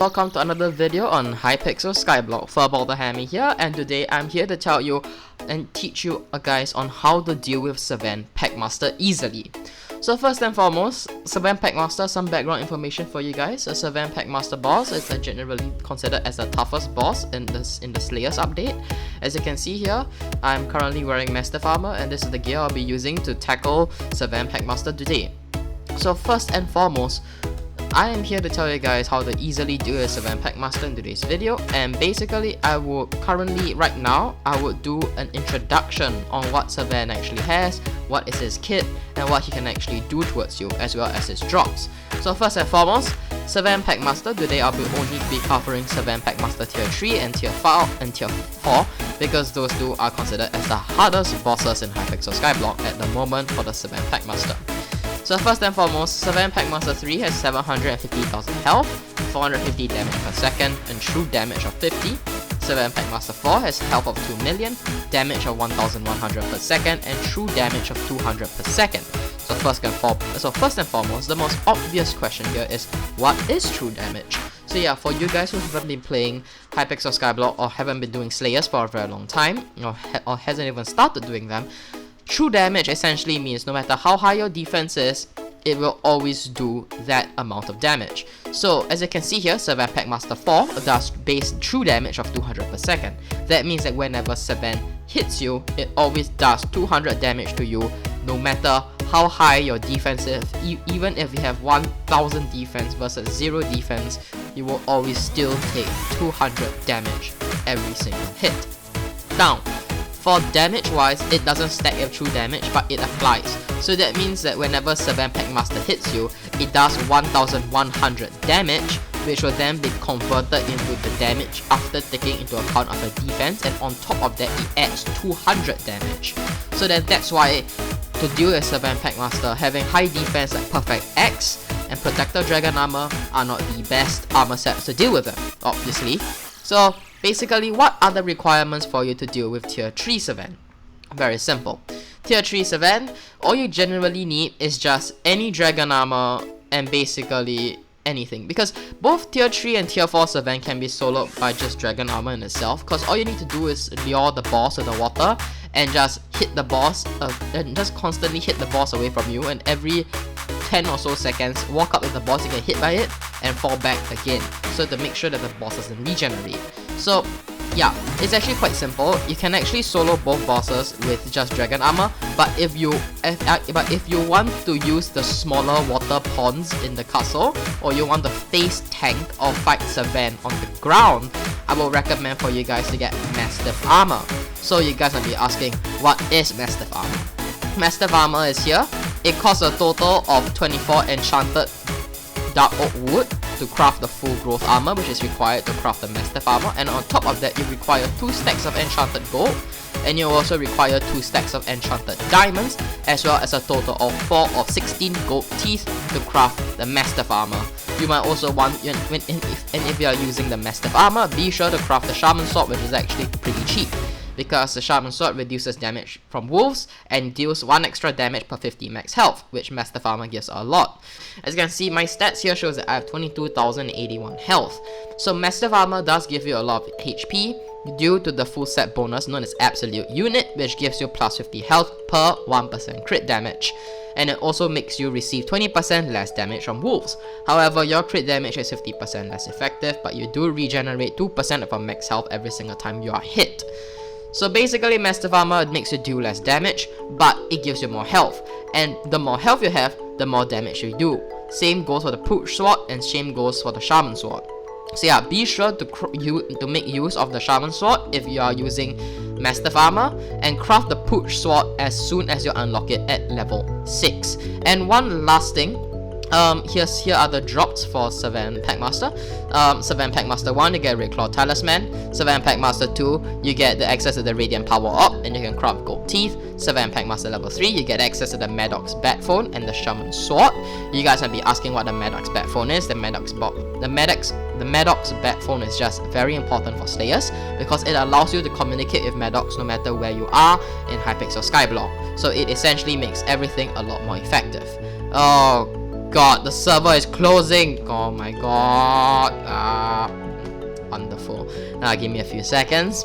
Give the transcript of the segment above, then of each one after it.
Welcome to another video on Hypixel Skyblock. Furball Hammy here, and today I'm here to tell you and teach you guys on how to deal with Sven Packmaster easily. So first and foremost, Sven Packmaster, some background information for you guys. A Sven Packmaster boss is generally considered as the toughest boss in the Slayers update. As you can see here, I'm currently wearing Mastiff armor, and this is the gear I'll be using to tackle Sven Packmaster today. So first and foremost, I am here to tell you guys how to easily do a Sven Packmaster in today's video, and basically I would do an introduction on what Sven actually has, what is his kit, and what he can actually do towards you, as well as his drops. So first and foremost, Sven Packmaster, today I'll only be covering Sven Packmaster tier 3 and tier 5 and tier 4, because those two are considered as the hardest bosses in Hypixel Skyblock at the moment for the Sven Packmaster. So first and foremost, Sven Packmaster 3 has 750,000 health, 450 damage per second, and true damage of 50. Sven Packmaster 4 has health of 2 million, damage of 1100 per second, and true damage of 200 per second. So first and foremost, the most obvious question here is, what is true damage? So yeah, for you guys who haven't been playing Hypixel Skyblock or haven't been doing Slayers for a very long time, or hasn't even started doing them, true damage essentially means no matter how high your defense is, it will always do that amount of damage. So as you can see here, Sven Packmaster 4 does base true damage of 200 per second. That means that whenever Sven hits you, it always does 200 damage to you, no matter how high your defense is. Even if you have 1000 defense versus 0 defense, you will always still take 200 damage every single hit. Now, for damage wise, it doesn't stack your true damage, but it applies. So that means that whenever Sven Packmaster hits you, it does 1100 damage, which will then be converted into the damage after taking into account of the defense, and on top of that it adds 200 damage. So then that's why to deal with Sven Packmaster, having high defense like Perfect X and Protector Dragon Armor are not the best armor sets to deal with them, obviously. So basically, what are the requirements for you to deal with tier 3 Sven? Very simple. Tier 3 Sven, all you generally need is just any dragon armor and basically anything, because both tier 3 and tier 4 Sven can be soloed by just dragon armor in itself, because all you need to do is lure the boss to the water and just hit the boss, and just constantly hit the boss away from you, and every 10 or so seconds, walk up with the boss, you get hit by it, and fall back again, so to make sure that the boss doesn't regenerate. So yeah, it's actually quite simple. You can actually solo both bosses with just dragon armor, but if you want to use the smaller water ponds in the castle, or you want to face tank or fight Sven on the ground, I will recommend for you guys to get Mastiff armor. So you guys will be asking, what is Mastiff armor? Mastiff armor is here. It costs a total of 24 enchanted dark oak wood to craft the full growth armor, which is required to craft the Mastiff armor, and on top of that you require 2 stacks of enchanted gold, and you also require 2 stacks of enchanted diamonds, as well as a total of 4 of 16 gold teeth to craft the Mastiff armor. You might also want, if you are using the Mastiff armor, be sure to craft the Shaman sword, which is actually pretty cheap, because the Shaman sword reduces damage from wolves and deals 1 extra damage per 50 max health, which Mastiff armor gives a lot. As you can see, my stats here shows that I have 22,081 health. So Mastiff armor does give you a lot of HP due to the full set bonus known as Absolute Unit, which gives you plus 50 health per 1% crit damage. And it also makes you receive 20% less damage from wolves. However, your crit damage is 50% less effective, but you do regenerate 2% of your max health every single time you are hit. So basically, Mastiff armor makes you do less damage, but it gives you more health. And the more health you have, the more damage you do. Same goes for the Pooch sword, and same goes for the Shaman sword. So yeah, be sure to make use of the Shaman sword if you are using Mastiff armor, and craft the Pooch sword as soon as you unlock it at level 6. And one last thing, here are the drops for Sven Packmaster. Sven Packmaster 1, you get Red Claw Talisman. Sven Packmaster 2, you get the access to the Radiant Power Orb, and you can craft Gold Teeth. Sven Packmaster level 3, you get access to the Maddox Bat Phone and the Shaman Sword. You guys might be asking what the Maddox Bat Phone is. The Maddox Bat Phone is just very important for Slayers, because it allows you to communicate with Maddox no matter where you are in Hypixel Skyblock. So it essentially makes everything a lot more effective. Oh god, the server is closing. Oh my god. Wonderful. Now give me a few seconds.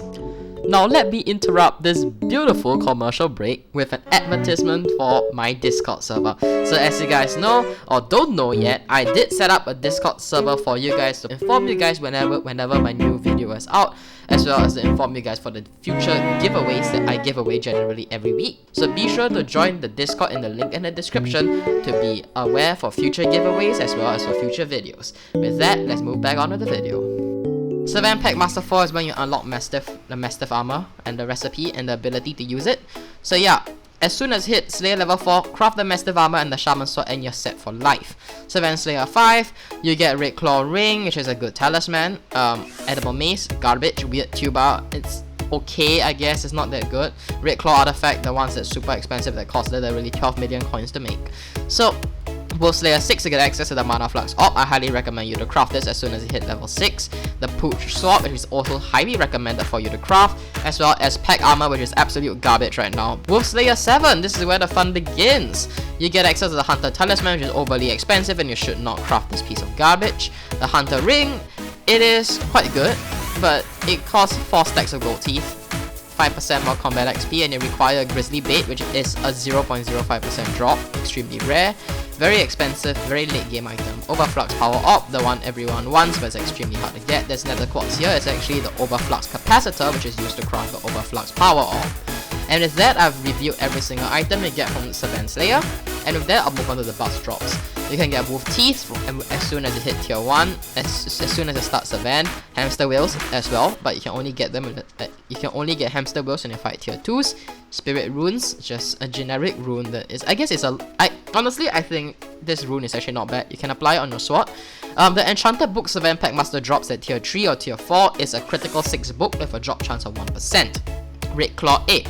Now let me interrupt this beautiful commercial break with an advertisement for my Discord server. So as you guys know, or don't know yet, I did set up a Discord server for you guys to inform you guys whenever my new video is out, as well as to inform you guys for the future giveaways that I give away generally every week. So be sure to join the Discord in the link in the description to be aware for future giveaways as well as for future videos. With that, let's move back onto the video. Sven Packmaster 4 is when you unlock the Mastiff armor and the recipe and the ability to use it. So yeah, as soon as hit Slayer level 4, craft the Mastiff armor and the Shaman sword and you're set for life. Sven Slayer 5, you get Red Claw ring, which is a good talisman. Edible mace, garbage, weird tuba, it's okay I guess, it's not that good. Red Claw artifact, the ones that's super expensive that cost literally 12 million coins to make. So Wolf Slayer 6 to get access to the Mana Flux Orb. I highly recommend you to craft this as soon as you hit level 6. The Pooch Sword, which is also highly recommended for you to craft, as well as Pack Armor, which is absolute garbage right now. Wolf Slayer 7, this is where the fun begins. You get access to the Hunter Talisman, which is overly expensive and you should not craft this piece of garbage. The Hunter Ring, it is quite good, but it costs 4 stacks of gold teeth, 5% more combat XP, and you require a Grizzly Bait, which is a 0.05% drop, extremely rare. Very expensive, very late game item. Overflux Power Orb, the one everyone wants but it's extremely hard to get. There's nether quartz here, it's actually the Overflux Capacitor, which is used to craft the Overflux Power Orb. And with that, I've reviewed every single item you get from Sven Slayer. And with that, I'll move on to the bust drops. You can get Wolf Teeth as soon as you hit tier 1, as soon as you start Sven. Hamster Wheels as well, but you can only get them you can only get Hamster Wheels when you fight tier 2s. Spirit Runes, just a generic rune that is, I guess it's honestly, I think this rune is actually not bad. You can apply it on your sword. The Enchanted Book Sven Packmaster drops at tier 3 or tier 4 is a critical 6 book with a drop chance of 1%. Red Claw 8.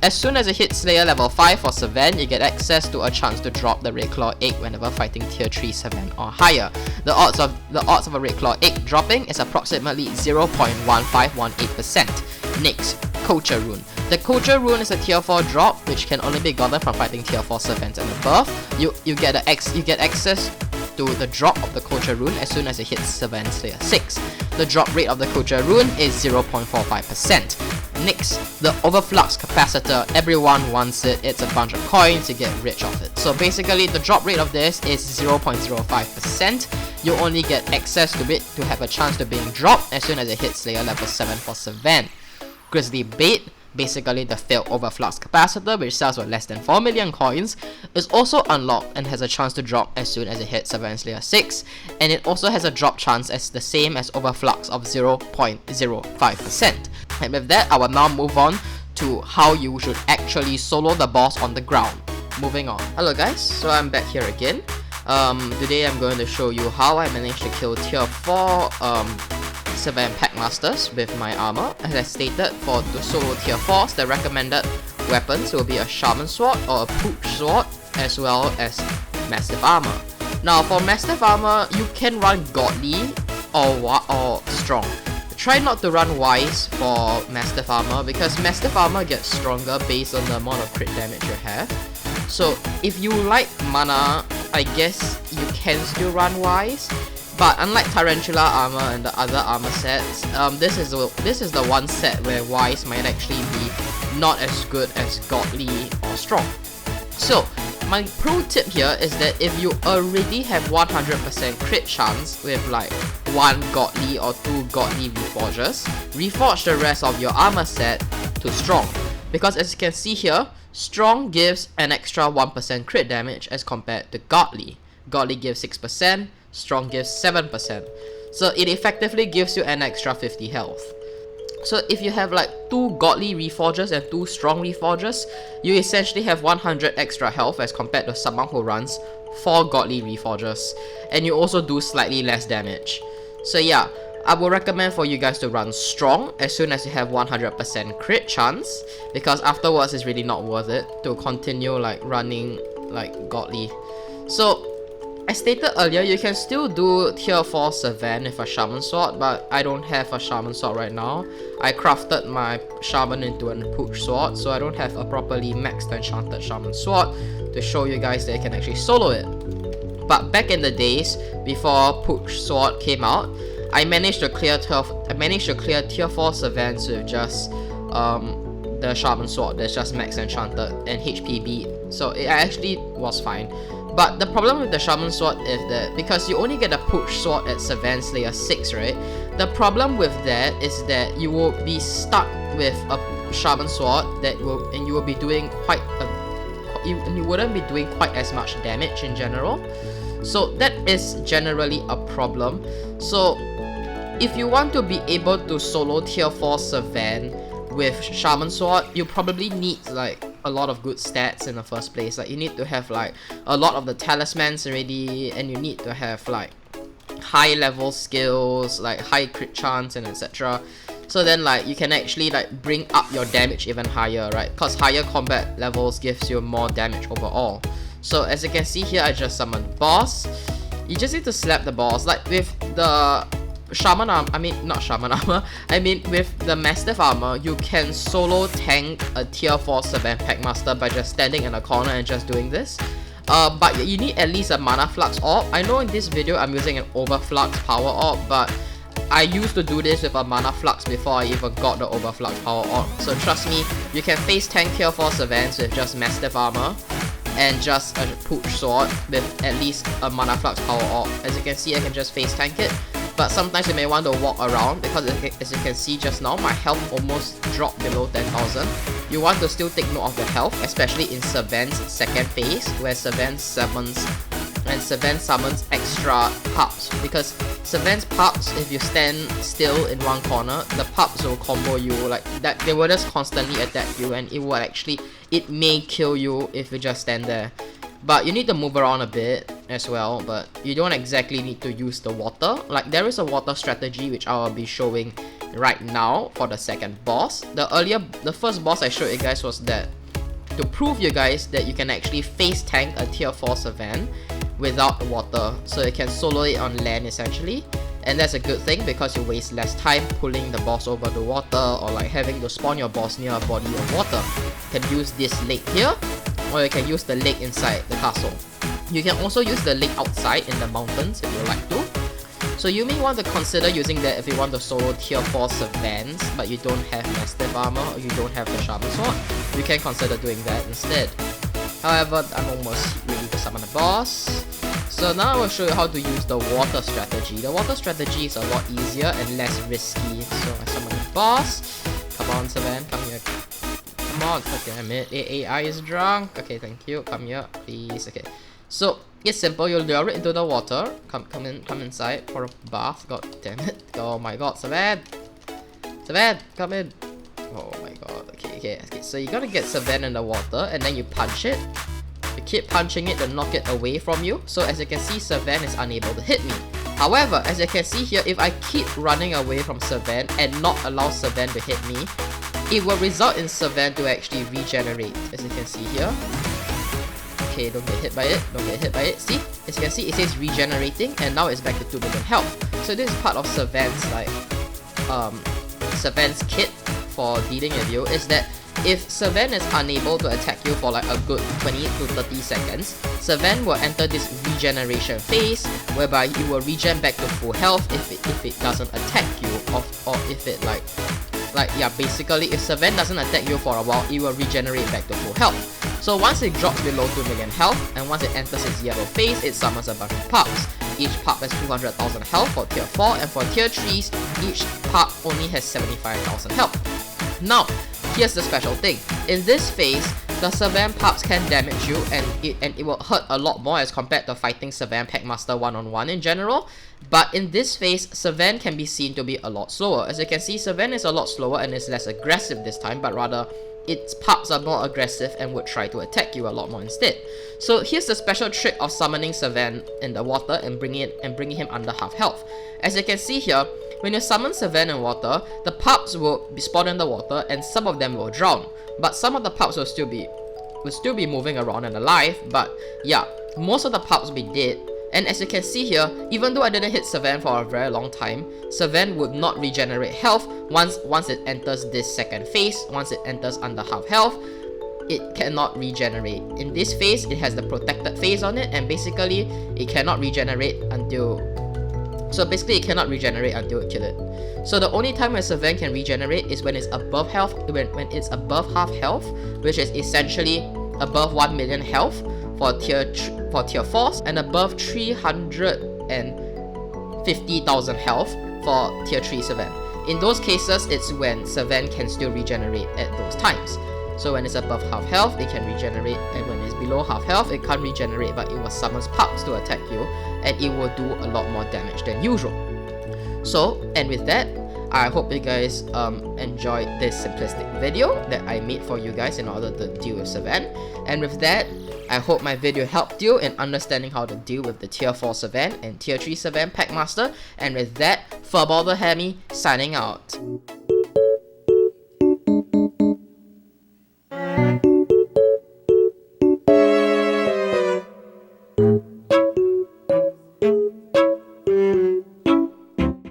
As soon as you hit Slayer level 5 for Sven, you get access to a chance to drop the Red Claw 8 whenever fighting tier 3 Sven or higher. The odds of a Red Claw 8 dropping is approximately 0.1518%. Next, Culture Rune. The Culture Rune is a tier 4 drop which can only be gotten from fighting tier 4 Svens and above. You get access to the drop of the Culture Rune as soon as you hit Sven Slayer 6. The drop rate of the Culture Rune is 0.45%. Next, the Overflux Capacitor. Everyone wants it. It's a bunch of coins, you get rich off it. So basically, the drop rate of this is 0.05%. You only get access to it to have a chance to being dropped as soon as you hit Slayer level 7 for Sven. Grizzly Bait, basically the failed Overflux Capacitor, which sells for less than 4 million coins, is also unlocked and has a chance to drop as soon as it hits Sven Slayer 6, and it also has a drop chance as the same as Overflux of 0.05%. And with that, I will now move on to how you should actually solo the boss on the ground. Moving on. Hello guys, so I'm back here again. Today I'm going to show you how I managed to kill tier 4 Sven Packmasters with my armor. As I stated, for the solo tier 4s, the recommended weapons will be a Shaman Sword or a Pooch Sword, as well as Mastiff Armor. Now for Mastiff Armor, you can run Godly or Strong. Try not to run Wise for Mastiff Armor because Mastiff Armor gets stronger based on the amount of crit damage you have. So if you like mana, I guess you can still run Wise. But unlike Tarantula Armor and the other armor sets, this is the one set where Wise might actually be not as good as Godly or Strong. So my pro tip here is that if you already have 100% crit chance with like 1 Godly or 2 Godly Reforgers, reforge the rest of your armor set to Strong. Because as you can see here, Strong gives an extra 1% crit damage as compared to Godly. Godly gives 6%, Strong gives 7%. So it effectively gives you an extra 50 health. So if you have like 2 Godly Reforgers and 2 Strong Reforgers, you essentially have 100 extra health as compared to someone who runs 4 Godly Reforgers. And you also do slightly less damage. So yeah, I would recommend for you guys to run Strong as soon as you have 100% crit chance, because afterwards it's really not worth it to continue like running like Godly. So I stated earlier, you can still do tier 4 Sven with a Shaman Sword, but I don't have a Shaman Sword right now. I crafted my Shaman into a Pooch Sword, so I don't have a properly maxed enchanted Shaman Sword to show you guys that you can actually solo it. But back in the days before Push Sword came out, I managed to clear tier 4 Savans with just the Shaman Sword that's just max enchanted and HP beat, so it actually was fine. But the problem with the Shaman Sword is that because you only get a Push Sword at Savan Slayer 6, right? The problem with that is that you will be stuck with a Shaman Sword and you will be doing you wouldn't be doing quite as much damage in general. So that is generally a problem. So if you want to be able to solo tier 4 Savan with Shaman Sword, you probably need like a lot of good stats in the first place. Like you need to have like a lot of the talismans already, and you need to have like high level skills, like high crit chance and etc. So then like you can actually like bring up your damage even higher, right? Because higher combat levels gives you more damage overall. So as you can see here, I just summoned boss. You just need to slap the boss. Like with the Shaman armor, with the Mastiff armor, you can solo tank a tier 4 Sven Packmaster by just standing in a corner and just doing this. But you need at least a mana flux orb. I know in this video I'm using an overflux power orb, but I used to do this with a mana flux before I even got the overflux power orb. So trust me, you can face tank tier 4 Savans with just Mastiff armor and just a Push Sword with at least a mana flux power orb. As you can see, I can just face tank it. But sometimes you may want to walk around because as you can see just now, my health almost dropped below 10,000. You want to still take note of the health, especially in Savan's second phase, where Savan summons extra pups. Because Savan's pups, if you stand still in one corner, the pups will combo you like that. They will just constantly attack you, and it may kill you if you just stand there. But you need to move around a bit as well, but you don't exactly need to use the water. Like there is a water strategy which I will be showing right now for the second boss. The first boss I showed you guys was that to prove you guys that you can actually face tank a tier 4 Savan without water, so you can solo it on land essentially. And that's a good thing because you waste less time pulling the boss over the water or like having to spawn your boss near a body of water. You can use this lake here, or you can use the lake inside the castle. You can also use the lake outside in the mountains if you like to. So you may want to consider using that if you want to solo tier 4 Savans but you don't have Mastiff armor or you don't have the Shaman Sword. You can consider doing that instead. However, I'm almost ready to summon the boss. So now I will show you how to use the water strategy. The water strategy is a lot easier and less risky. So I summon the boss. Come on, Savan, come here. Come on, god damn it. AI is drunk. Okay, thank you. Come here, please. Okay. So it's simple. You'll lure it into the water. Come inside for a bath. God damn it. Oh my god, Savan. Savan, come in. Oh my god. Okay. So you gotta get Savan in the water and then you punch it. You keep punching it to knock it away from you. So as you can see, Savan is unable to hit me. However, as you can see here, if I keep running away from Savan and not allow Savan to hit me, it will result in Savan to actually regenerate, as you can see here. Okay, don't get hit by it, See? As you can see, it says regenerating, and now it's back to 2 million health. So this is part of Savan's Savan's kit for dealing with you, is that if Savan is unable to attack you for like a good 20 to 30 seconds, Savan will enter this regeneration phase, whereby you will regen back to full health if it doesn't attack you, or if it basically if Savan doesn't attack you for a while, it will regenerate back to full health. So once it drops below 2 million health, and once it enters its yellow phase, it summons a bunch of pups. Each pup has 200,000 health for tier 4, and for tier 3s, each pup only has 75,000 health. Now, here's the special thing. In this phase, the Savan pups can damage you, and it will hurt a lot more as compared to fighting Sven Packmaster one-on-one in general. But in this phase, Savan can be seen to be a lot slower. As you can see, Savan is a lot slower and is less aggressive this time, but rather its pups are more aggressive and would try to attack you a lot more instead. So here's the special trick of summoning Savan in the water and bringing him under half health. As you can see here, when you summon Savan in water, the pups will be spawned in the water and some of them will drown. But some of the pups will still be moving around and alive, but yeah, most of the pups will be dead. And as you can see here, even though I didn't hit Savan for a very long time, Savan would not regenerate health once it enters this second phase. Once it enters under half health, it cannot regenerate. In this phase, it has the protected phase on it, and basically it cannot regenerate until it cannot regenerate until it kill it. So the only time when Sven can regenerate is when it's above health, when it's above half health, which is essentially above 1 million health for tier 4s, and above 350,000 health for tier 3 Sven. In those cases, it's when Sven can still regenerate at those times. So when it's above half health, it can regenerate, and when it's below half health, it can't regenerate, but it will summon pups to attack you, and it will do a lot more damage than usual. So, and with that, I hope you guys enjoyed this simplistic video that I made for you guys in order to deal with Sven. And with that, I hope my video helped you in understanding how to deal with the tier 4 Sven and tier 3 Sven Packmaster. And with that, Furball the Hammy signing out.